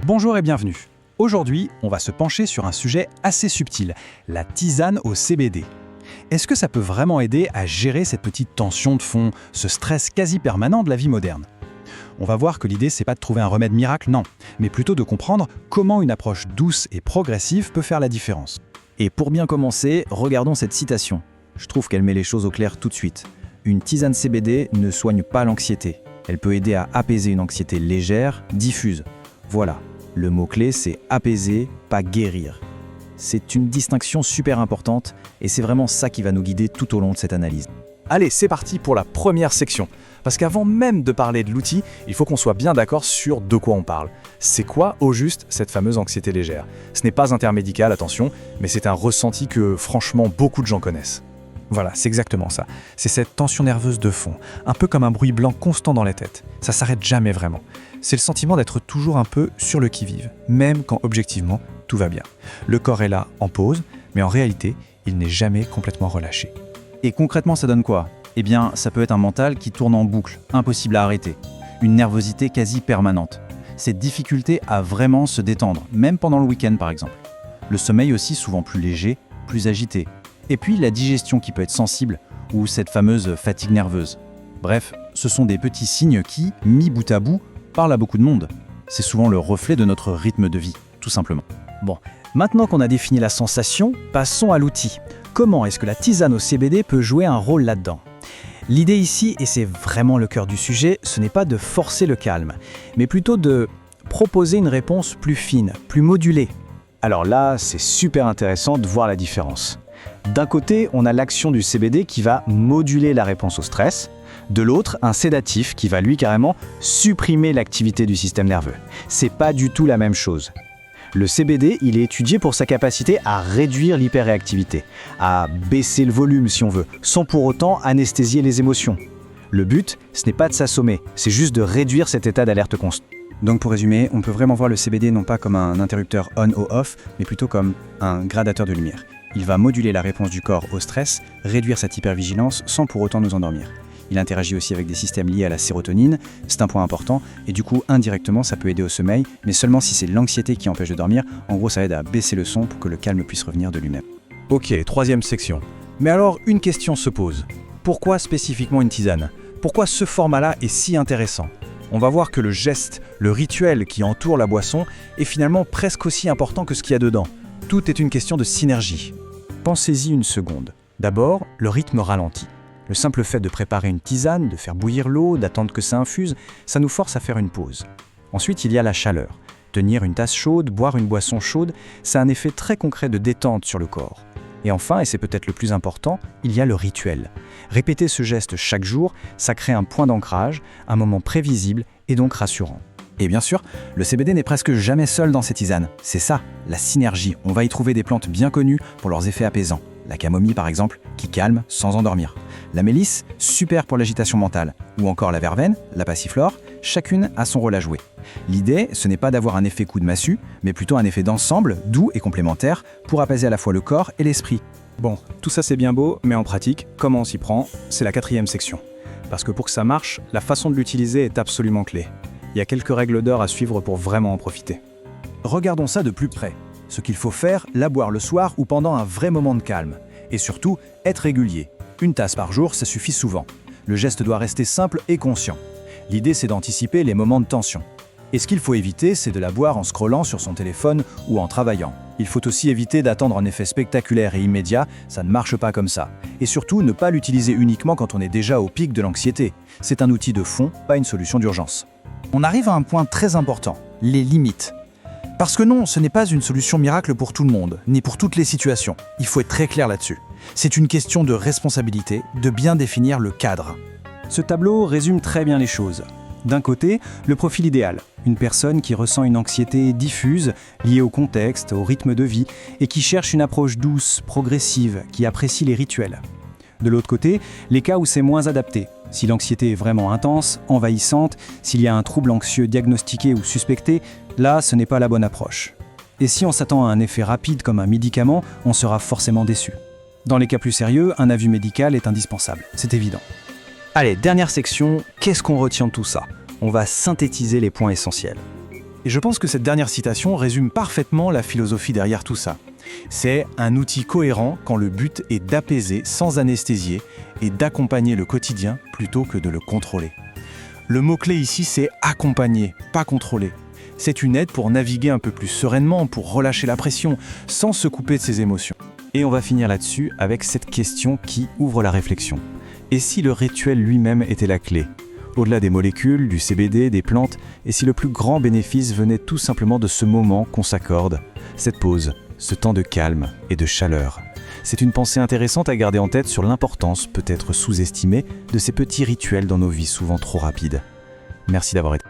Bonjour et bienvenue. Aujourd'hui, on va se pencher sur un sujet assez subtil, la tisane au CBD. Est-ce que ça peut vraiment aider à gérer cette petite tension de fond, ce stress quasi permanent de la vie moderne? On va voir que l'idée, c'est pas de trouver un remède miracle, non, mais plutôt de comprendre comment une approche douce et progressive peut faire la différence. Et pour bien commencer, regardons cette citation. Je trouve qu'elle met les choses au clair tout de suite. Une tisane CBD ne soigne pas l'anxiété. Elle peut aider à apaiser une anxiété légère, diffuse. Voilà, le mot-clé c'est apaiser, pas guérir. C'est une distinction super importante et c'est vraiment ça qui va nous guider tout au long de cette analyse. Allez, c'est parti pour la première section. Parce qu'avant même de parler de l'outil, il faut qu'on soit bien d'accord sur de quoi on parle. C'est quoi, au juste, cette fameuse anxiété légère? Ce n'est pas intermédical, attention, mais c'est un ressenti que, franchement, beaucoup de gens connaissent. Voilà, c'est exactement ça. C'est cette tension nerveuse de fond, un peu comme un bruit blanc constant dans la tête. Ça s'arrête jamais vraiment. C'est le sentiment d'être toujours un peu sur le qui-vive, même quand objectivement, tout va bien. Le corps est là, en pause, mais en réalité, il n'est jamais complètement relâché. Et concrètement, ça donne quoi? Eh bien, ça peut être un mental qui tourne en boucle, impossible à arrêter. Une nervosité quasi permanente. Cette difficulté à vraiment se détendre, même pendant le week-end par exemple. Le sommeil aussi souvent plus léger, plus agité. Et puis la digestion qui peut être sensible, ou cette fameuse fatigue nerveuse. Bref, ce sont des petits signes qui, mis bout à bout, parlent à beaucoup de monde. C'est souvent le reflet de notre rythme de vie, tout simplement. Bon, maintenant qu'on a défini la sensation, passons à l'outil. Comment est-ce que la tisane au CBD peut jouer un rôle là-dedans? L'idée ici, et c'est vraiment le cœur du sujet, ce n'est pas de forcer le calme, mais plutôt de proposer une réponse plus fine, plus modulée. Alors là, c'est super intéressant de voir la différence. D'un côté, on a l'action du CBD qui va moduler la réponse au stress. De l'autre, un sédatif qui va lui carrément supprimer l'activité du système nerveux. C'est pas du tout la même chose. Le CBD, il est étudié pour sa capacité à réduire l'hyperréactivité, à baisser le volume si on veut, sans pour autant anesthésier les émotions. Le but, ce n'est pas de s'assommer, c'est juste de réduire cet état d'alerte constant. Donc pour résumer, on peut vraiment voir le CBD non pas comme un interrupteur on ou off, mais plutôt comme un gradateur de lumière. Il va moduler la réponse du corps au stress, réduire cette hypervigilance sans pour autant nous endormir. Il interagit aussi avec des systèmes liés à la sérotonine, c'est un point important, et du coup indirectement ça peut aider au sommeil, mais seulement si c'est l'anxiété qui empêche de dormir. En gros ça aide à baisser le son pour que le calme puisse revenir de lui-même. Ok, troisième section. Mais alors une question se pose. Pourquoi spécifiquement une tisane? Pourquoi ce format-là est si intéressant? On va voir que le geste, le rituel qui entoure la boisson est finalement presque aussi important que ce qu'il y a dedans. Tout est une question de synergie. Pensez-y une seconde. D'abord, le rythme ralentit. Le simple fait de préparer une tisane, de faire bouillir l'eau, d'attendre que ça infuse, ça nous force à faire une pause. Ensuite, il y a la chaleur. Tenir une tasse chaude, boire une boisson chaude, ça a un effet très concret de détente sur le corps. Et enfin, et c'est peut-être le plus important, il y a le rituel. Répéter ce geste chaque jour, ça crée un point d'ancrage, un moment prévisible et donc rassurant. Et bien sûr, le CBD n'est presque jamais seul dans ces tisanes. C'est ça, la synergie. On va y trouver des plantes bien connues pour leurs effets apaisants. La camomille par exemple, qui calme sans endormir. La mélisse, super pour l'agitation mentale. Ou encore la verveine, la passiflore, chacune a son rôle à jouer. L'idée, ce n'est pas d'avoir un effet coup de massue, mais plutôt un effet d'ensemble, doux et complémentaire, pour apaiser à la fois le corps et l'esprit. Bon, tout ça c'est bien beau, mais en pratique, comment on s'y prend? C'est la quatrième section. Parce que pour que ça marche, la façon de l'utiliser est absolument clé. Il y a quelques règles d'or à suivre pour vraiment en profiter. Regardons ça de plus près. Ce qu'il faut faire, la boire le soir ou pendant un vrai moment de calme. Et surtout, être régulier. Une tasse par jour, ça suffit souvent. Le geste doit rester simple et conscient. L'idée, c'est d'anticiper les moments de tension. Et ce qu'il faut éviter, c'est de la boire en scrollant sur son téléphone ou en travaillant. Il faut aussi éviter d'attendre un effet spectaculaire et immédiat, ça ne marche pas comme ça. Et surtout, ne pas l'utiliser uniquement quand on est déjà au pic de l'anxiété. C'est un outil de fond, pas une solution d'urgence. On arrive à un point très important, les limites. Parce que non, ce n'est pas une solution miracle pour tout le monde, ni pour toutes les situations. Il faut être très clair là-dessus. C'est une question de responsabilité, de bien définir le cadre. Ce tableau résume très bien les choses. D'un côté, le profil idéal, une personne qui ressent une anxiété diffuse, liée au contexte, au rythme de vie, et qui cherche une approche douce, progressive, qui apprécie les rituels. De l'autre côté, les cas où c'est moins adapté. Si l'anxiété est vraiment intense, envahissante, s'il y a un trouble anxieux diagnostiqué ou suspecté, là, ce n'est pas la bonne approche. Et si on s'attend à un effet rapide comme un médicament, on sera forcément déçu. Dans les cas plus sérieux, un avis médical est indispensable, c'est évident. Allez, dernière section, qu'est-ce qu'on retient de tout ça? On va synthétiser les points essentiels. Et je pense que cette dernière citation résume parfaitement la philosophie derrière tout ça. C'est un outil cohérent quand le but est d'apaiser sans anesthésier et d'accompagner le quotidien plutôt que de le contrôler. Le mot-clé ici, c'est accompagner, pas contrôler. C'est une aide pour naviguer un peu plus sereinement, pour relâcher la pression, sans se couper de ses émotions. Et on va finir là-dessus avec cette question qui ouvre la réflexion. Et si le rituel lui-même était la clé ? Au-delà des molécules, du CBD, des plantes, et si le plus grand bénéfice venait tout simplement de ce moment qu'on s'accorde, cette pause, ce temps de calme et de chaleur. C'est une pensée intéressante à garder en tête sur l'importance, peut-être sous-estimée, de ces petits rituels dans nos vies souvent trop rapides. Merci d'avoir été